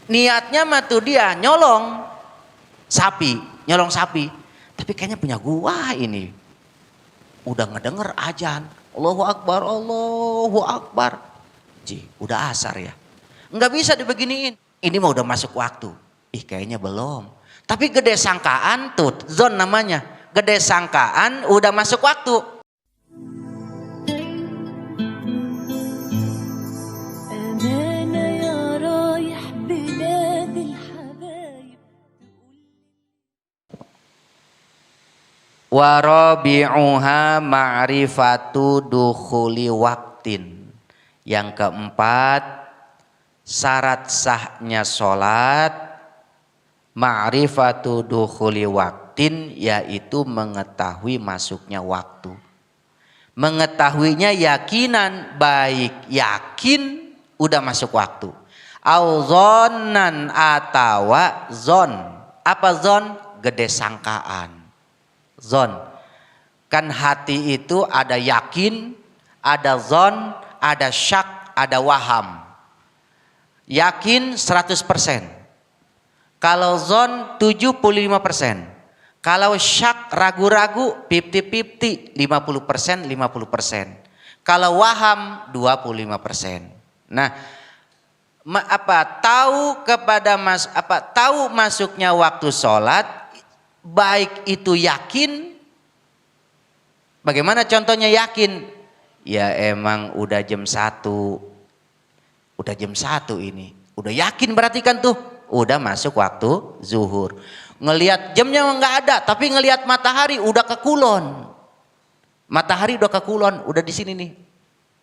Niatnya mah tuh dia nyolong sapi. Tapi kayaknya punya gua ini. Udah ngedenger azan. Allahu Akbar, Allahu Akbar. Udah asar ya. Nggak bisa dibeginiin. Ini mah udah masuk waktu. Kayaknya belum. Tapi gede sangkaan tuh, zon namanya. Gede sangkaan udah masuk waktu. Wa rabi'uha ma'rifatu dukhuli waktin. Yang keempat, syarat sahnya sholat ma'rifatu dukhuli waktin, yaitu mengetahui masuknya waktu. Mengetahuinya yakinan, baik yakin udah masuk waktu, au zonnan atawa zon. Apa zon? Gede sangkaan. Zon, kan hati itu ada yakin, ada zon, ada syak, ada waham. Yakin 100%. Kalau zon 75%. Kalau syak ragu-ragu 50-50, 50%. Kalau waham 25%. Nah, tahu masuknya waktu sholat, baik itu yakin. Bagaimana contohnya yakin? Ya emang udah jam 1. Udah jam 1 ini. Udah yakin berarti kan tuh. Udah masuk waktu zuhur. Ngelihat jamnya nggak ada, tapi ngelihat matahari udah ke kulon. Matahari udah ke kulon, udah di sini nih.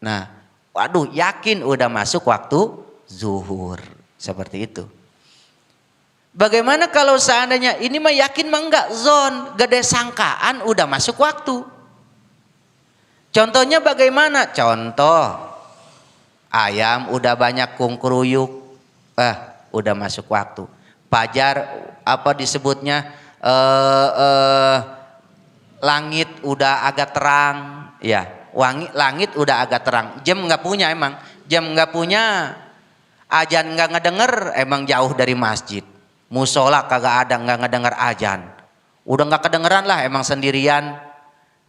Nah, waduh yakin udah masuk waktu zuhur. Seperti itu. Bagaimana kalau seandainya ini mah yakin mah enggak, zon, gede sangkaan udah masuk waktu. Contohnya bagaimana? Contoh, ayam udah banyak kungkuruyuk, udah masuk waktu. Fajar apa disebutnya? Langit udah agak terang, ya. Langit udah agak terang. Jam nggak punya emang, jam nggak punya, azan nggak ngedenger, emang jauh dari masjid. Musola kagak ada, nggak ngedengar azan. Udah nggak kedengeran lah, emang sendirian.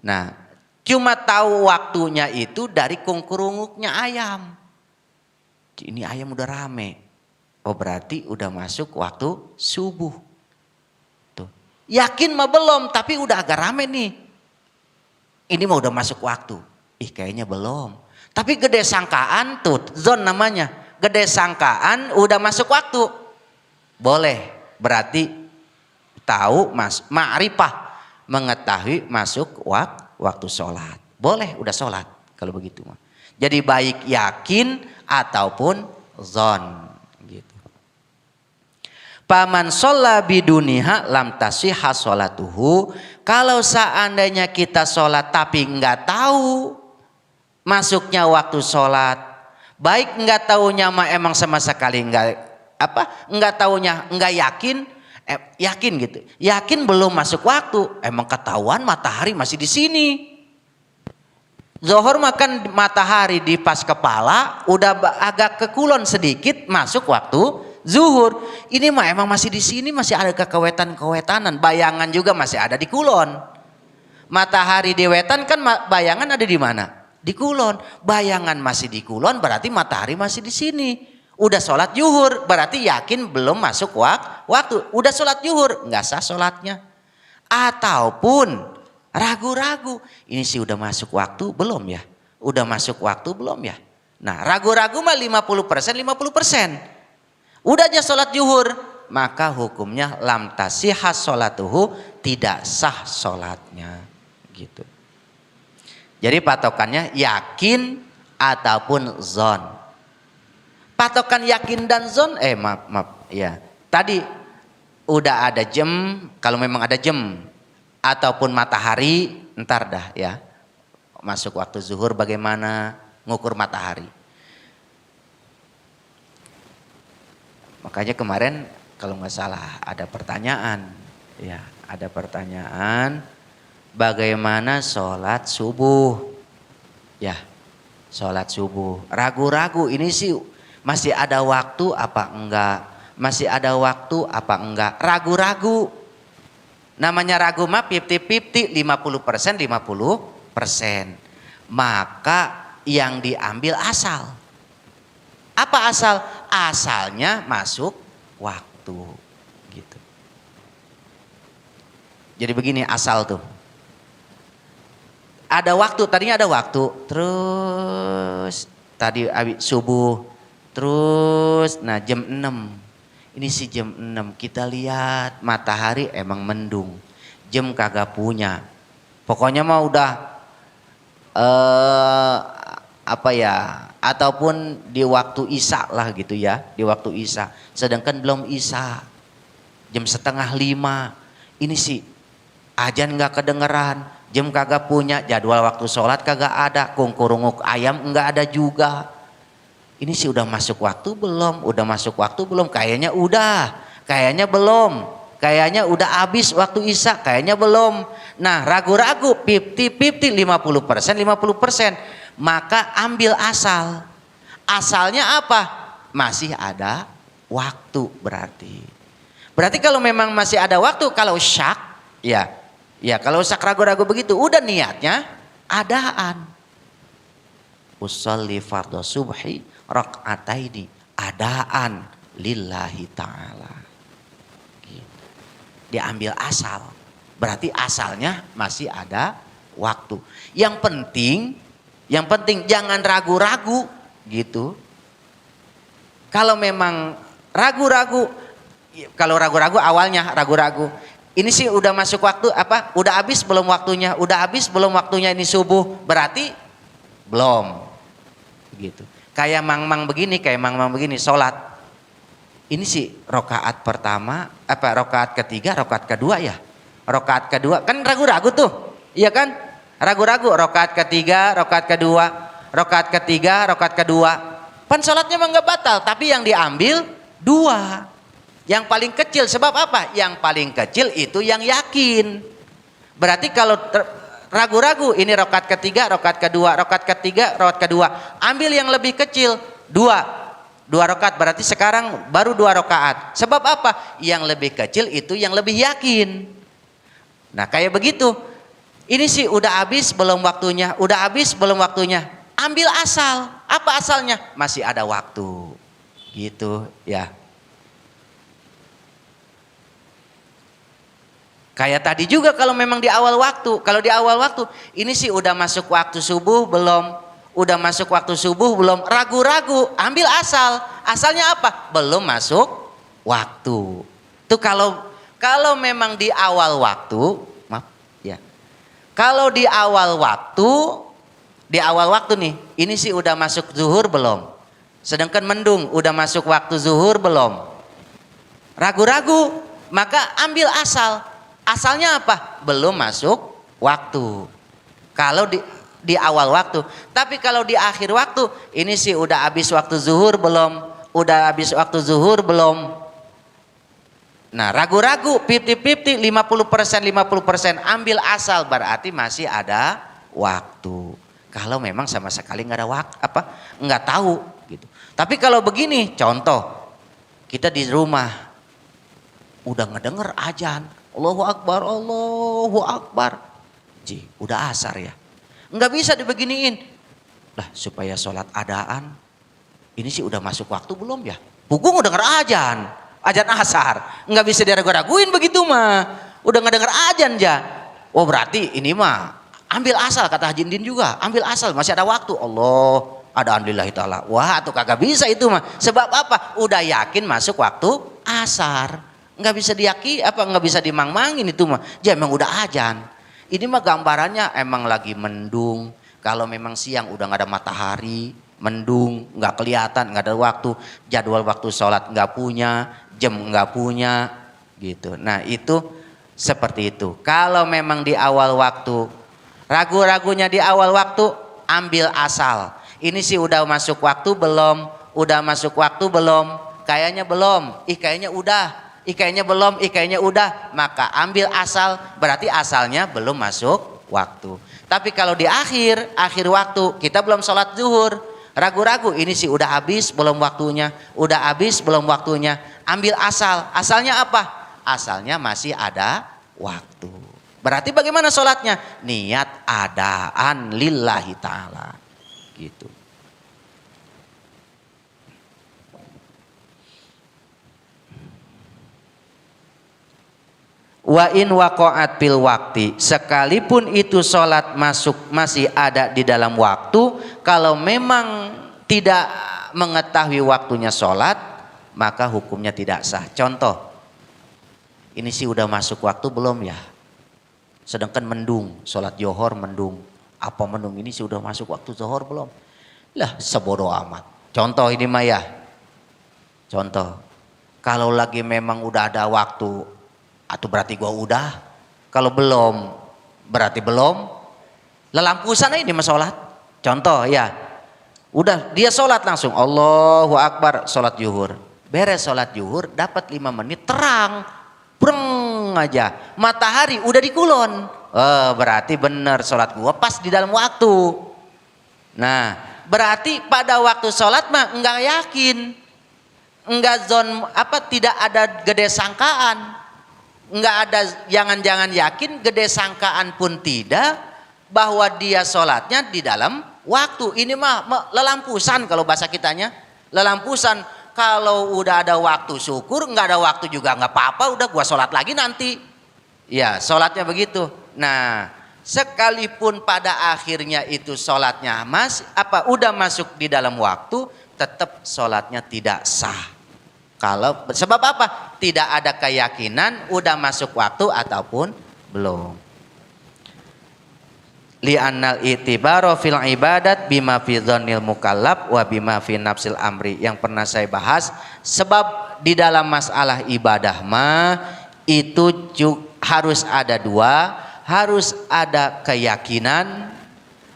Nah, cuma tahu waktunya itu dari kungkurunguknya ayam. Ini ayam udah rame. Oh berarti udah masuk waktu subuh. Tuh. Yakin mah belum, tapi udah agak rame nih. Ini mah udah masuk waktu. Kayaknya belum. Tapi gede sangkaan tuh, zon namanya. Gede sangkaan udah masuk waktu. Boleh. Berarti tahu ma'rifah, mengetahui masuk waktu sholat. Boleh udah sholat kalau begitu. Jadi baik yakin ataupun zon gitu. Paman sholla biduniha lam tasihha sholatuhu. Kalau seandainya kita sholat tapi nggak tahu masuknya waktu sholat, baik nggak tahunya mah emang sama sekali nggak tahunya, nggak yakin, yakin gitu. Yakin belum masuk waktu, emang ketahuan matahari masih di sini. Zuhur makan matahari di pas kepala, udah agak ke kulon sedikit, masuk waktu zuhur. Ini mah emang masih di sini, masih ada kewetan-kewetanan, bayangan juga masih ada di kulon. Matahari di wetan kan bayangan ada di mana? Di kulon. Bayangan masih di kulon, berarti matahari masih di sini. Udah sholat yuhur, berarti yakin belum masuk waktu. Udah sholat yuhur, nggak sah sholatnya. Ataupun ragu-ragu, ini sih udah masuk waktu belum ya? Udah masuk waktu belum ya? Nah ragu-ragu mah 50%, 50%. Udah aja sholat yuhur, maka hukumnya lam tasihha sholatuhu, tidak sah sholatnya. Gitu. Jadi patokannya yakin ataupun zon. Patokan yakin dan zon, maaf ya. Tadi udah ada jam, kalau memang ada jam ataupun matahari, ntar dah ya. Masuk waktu zuhur bagaimana ngukur matahari. Makanya kemarin kalau nggak salah ada pertanyaan, ya, ada pertanyaan bagaimana sholat subuh. Ya, sholat subuh. Ragu-ragu ini sih masih ada waktu apa enggak? masih ada waktu apa enggak. Ragu-ragu. Namanya ragu mah 50-50, 50%, 50%. Maka yang diambil asal. Apa asal? Asalnya masuk waktu. Gitu. Jadi begini asal tuh. Ada waktu, tadinya ada waktu. Terus tadi subuh. Terus nah jam 6. Ini si jam 6 kita lihat matahari emang mendung. Jam kagak punya. Pokoknya mah udah apa ya, ataupun di waktu isya lah gitu ya, di waktu isya. Sedangkan belum isya. Jam 4:30. Ini sih ajan nggak kedengeran, jam kagak punya, jadwal waktu sholat kagak ada, kungkurunguk ayam nggak ada juga. Ini sih udah masuk waktu belum? Udah masuk waktu belum? Kayaknya udah, kayaknya belum, kayaknya udah habis waktu isya, kayaknya belum. Nah ragu-ragu 50-50, 50%, 50%. Maka ambil asal. Asalnya apa? Masih ada waktu berarti. Berarti kalau memang masih ada waktu, kalau syak, ya kalau syak ragu-ragu begitu, udah niatnya adaan. Usolli fardhu subhi raka'ataini adaan lillahi ta'ala. Diambil asal. Berarti asalnya masih ada waktu. Yang penting jangan ragu-ragu gitu. Kalau memang ragu-ragu, kalau ragu-ragu awalnya ragu-ragu. Ini sih udah masuk waktu apa? Udah habis belum waktunya? Udah habis belum waktunya ini subuh? Berarti belum. Gitu. Kayak mang-mang begini sholat. Ini sih rokaat pertama, rokaat ketiga, rokaat kedua ya. Rokaat kedua kan ragu-ragu tuh, iya kan? Ragu-ragu rokaat ketiga, rokaat kedua, rokaat ketiga, rokaat kedua. Pan sholatnya emang nggak batal, tapi yang diambil dua. Yang paling kecil sebab apa? Yang paling kecil itu yang yakin. Berarti kalau ragu-ragu ini rokaat ketiga, rokaat kedua, rokaat ketiga, rokaat kedua. Ambil yang lebih kecil, dua rokaat. Berarti sekarang baru 2 rokaat. Sebab apa? Yang lebih kecil itu yang lebih yakin. Nah kayak begitu. Ini sih udah habis belum waktunya, udah habis belum waktunya. Ambil asal. Apa asalnya? Masih ada waktu. Gitu ya. Kayak tadi juga kalau memang di awal waktu. Kalau di awal waktu, ini sih udah masuk waktu subuh belum? Udah masuk waktu subuh belum? Ragu-ragu, ambil asal. Asalnya apa? Belum masuk waktu. Itu kalau memang di awal waktu, maaf ya. Kalau di awal waktu nih, ini sih udah masuk zuhur belum? Sedangkan mendung, udah masuk waktu zuhur belum? Ragu-ragu, maka ambil asal. Asalnya apa? Belum masuk waktu. Kalau di awal waktu. Tapi kalau di akhir waktu, ini sih udah habis waktu zuhur belum? Udah habis waktu zuhur belum? Nah ragu-ragu 50-50, 50%, 50%. Ambil asal berarti masih ada waktu. Kalau memang sama sekali nggak ada waktu, nggak tahu gitu. Tapi kalau begini, contoh kita di rumah udah ngedenger azan. Allahu Akbar, Allahu Akbar. Udah asar ya. Enggak bisa dibeginiin. Lah supaya sholat adaan. Ini sih udah masuk waktu belum ya? Pukung udah denger azan asar. Enggak bisa diragu-raguin begitu mah. Udah ngedenger azan ya. Oh berarti ini mah ambil asal kata Haji Indin juga. Ambil asal masih ada waktu. Allah adaan lillahi ta'ala. Wah tuh kagak bisa itu mah. Sebab apa? Udah yakin masuk waktu asar. Nggak bisa nggak bisa dimang-mangin itu mah. Ya emang udah azan. Ini mah gambarannya emang lagi mendung. Kalau memang siang udah nggak ada matahari, mendung, nggak kelihatan, nggak ada waktu, jadwal waktu sholat nggak punya, jam nggak punya, gitu. Nah itu seperti itu. Kalau memang di awal waktu, ragu-ragunya di awal waktu, ambil asal. Ini sih udah masuk waktu belum? Udah masuk waktu belum? Kayaknya belum. Kayaknya udah. Kayaknya belum, kayaknya udah, maka ambil asal, berarti asalnya belum masuk waktu. Tapi kalau di akhir waktu, kita belum sholat zuhur, Ragu-ragu ini sih udah habis belum waktunya, udah habis belum waktunya. Ambil asal. Asalnya apa? Asalnya masih ada waktu. Berarti bagaimana sholatnya? Niat adaan lillahi ta'ala. Gitu. Wa in waqa'at fil wakti, sekalipun itu sholat masuk masih ada di dalam waktu, kalau memang tidak mengetahui waktunya sholat, maka hukumnya tidak sah. Contoh, ini sih udah masuk waktu belum ya? Sedangkan mendung, sholat johor mendung. Apa mendung ini sih udah masuk waktu johor belum? Lah sebodoh amat. Contoh ini mah ya. Contoh, kalau lagi memang udah ada waktu, atau berarti gua udah, kalau belum berarti belum. Lelampusan ini mah sholat. Contoh ya, udah dia sholat langsung Allahu Akbar, sholat zuhur. Beres sholat zuhur dapat 5 menit terang, breng aja matahari udah di kulon. Berarti bener sholat gua pas di dalam waktu. Nah berarti pada waktu sholat mah enggak yakin, enggak zon apa, tidak ada gede sangkaan. Enggak ada jangan-jangan yakin, gede sangkaan pun tidak, bahwa dia sholatnya di dalam waktu. Ini mah lelampusan kalau bahasa kitanya. Lelampusan. Kalau udah ada waktu syukur, enggak ada waktu juga enggak apa-apa, udah gua sholat lagi nanti. Ya sholatnya begitu. Nah sekalipun pada akhirnya itu sholatnya udah masuk di dalam waktu, tetap sholatnya tidak sah. Kalau sebab apa? Tidak ada keyakinan udah masuk waktu ataupun belum. Li'annal itibaro fil ibadat bima fi dhannil mukallaf wa bima fi nafsil amri, yang pernah saya bahas. Sebab di dalam masalah ibadah mah itu harus ada dua, harus ada keyakinan,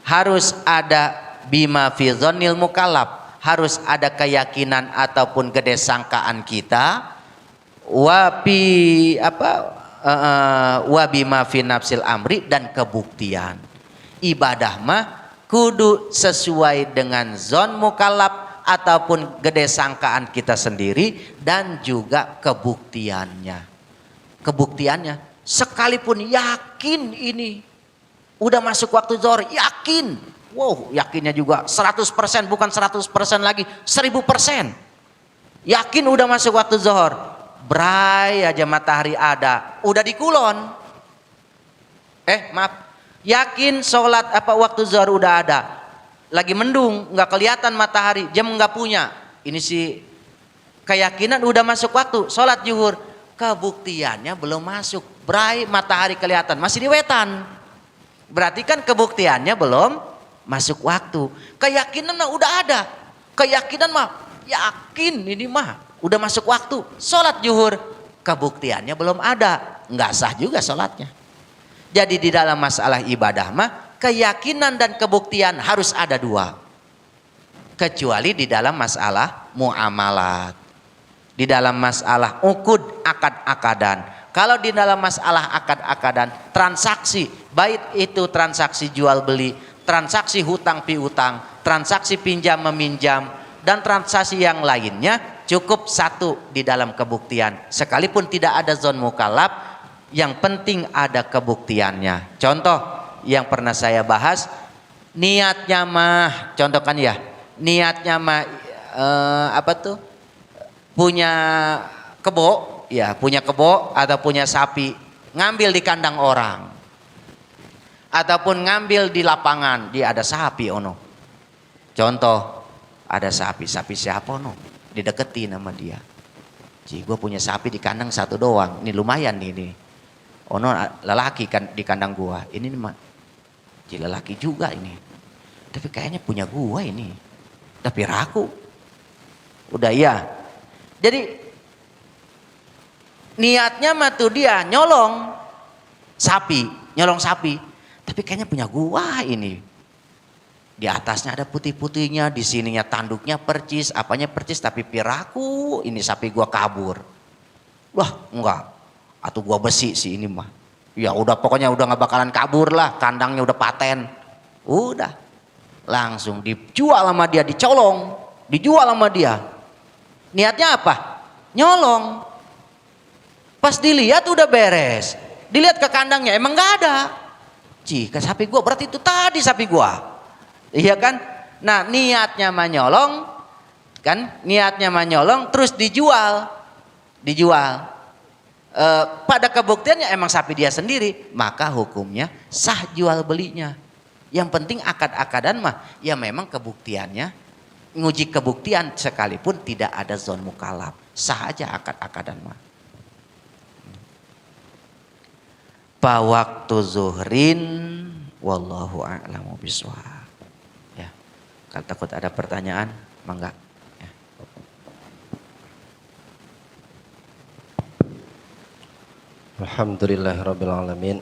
harus ada bima fi dhannil mukallaf, harus ada keyakinan ataupun gede sangkaan kita, wa bima fi nafsil amri, dan kebuktian. Ibadah mah kudu sesuai dengan zon mukallaf ataupun gede sangkaan kita sendiri, dan juga kebuktiannya. Kebuktiannya sekalipun yakin ini udah masuk waktu zuhur, yakin. Wow, yakinnya juga 100%, bukan 100% lagi, 1000%. Yakin udah masuk waktu zuhur. Bray aja matahari ada, udah di kulon. Yakin sholat waktu zuhur udah ada. Lagi mendung, nggak kelihatan matahari, jam nggak punya. Ini sih keyakinan udah masuk waktu sholat zuhur. Kebuktiannya belum masuk. Bray matahari kelihatan, masih di wetan. Berarti kan kebuktiannya belum masuk waktu. Keyakinan mah udah ada. Keyakinan mah yakin ini mah udah masuk waktu. Sholat zuhur, kebuktiannya belum ada, nggak sah juga sholatnya. Jadi di dalam masalah ibadah mah keyakinan dan kebuktian harus ada dua. Kecuali di dalam masalah muamalat. Di dalam masalah uqud, akad-akadan. Kalau di dalam masalah akad-akadan, transaksi, baik itu transaksi jual beli, transaksi hutang piutang, transaksi pinjam meminjam, dan transaksi yang lainnya, cukup satu di dalam kebuktian. Sekalipun tidak ada zon mukallaf, yang penting ada kebuktiannya. Contoh yang pernah saya bahas, niatnya mah, contoh kan ya, niatnya mah punya kebo, ya punya kebo atau punya sapi, ngambil di kandang orang. Ataupun ngambil di lapangan, dia ada sapi ono. Contoh, ada sapi siapa ono? Dideketin sama dia. Ji, gue punya sapi di kandang satu doang, ini lumayan nih ini. Ono lelaki kan di kandang gua, ini mah, ji lelaki juga ini. Tapi kayaknya punya gua ini, tapi ragu. Udah ya. Jadi niatnya mah tuh dia nyolong sapi. Tapi kayaknya punya gua ini. Di atasnya ada putih-putihnya, di sininya tanduknya percis, apanya percis, tapi piraku ini sapi gua kabur. Wah, enggak. Atau gua besi sih ini mah. Ya udah pokoknya udah nggak bakalan kabur lah, kandangnya udah paten. Udah. Langsung dijual sama dia, dicolong, dijual sama dia. Niatnya apa? Nyolong. Pas dilihat udah beres. Dilihat ke kandangnya emang gak ada. Jika sapi gua berarti itu tadi sapi gua. Iya kan? Nah niatnya menyolong, kan? Niatnya menyolong terus dijual. Dijual. Pada kebuktiannya emang sapi dia sendiri. Maka hukumnya sah jual belinya. Yang penting akad-akadan mah ya memang kebuktiannya. Nguji kebuktian sekalipun tidak ada zon mukalaf. Sah aja akad-akadan mah. Waktu zuhrin wallahu a'lamu bishawab. Ya. Kalau takut ada pertanyaan, mangga. Ya. Alhamdulillahirabbil alamin.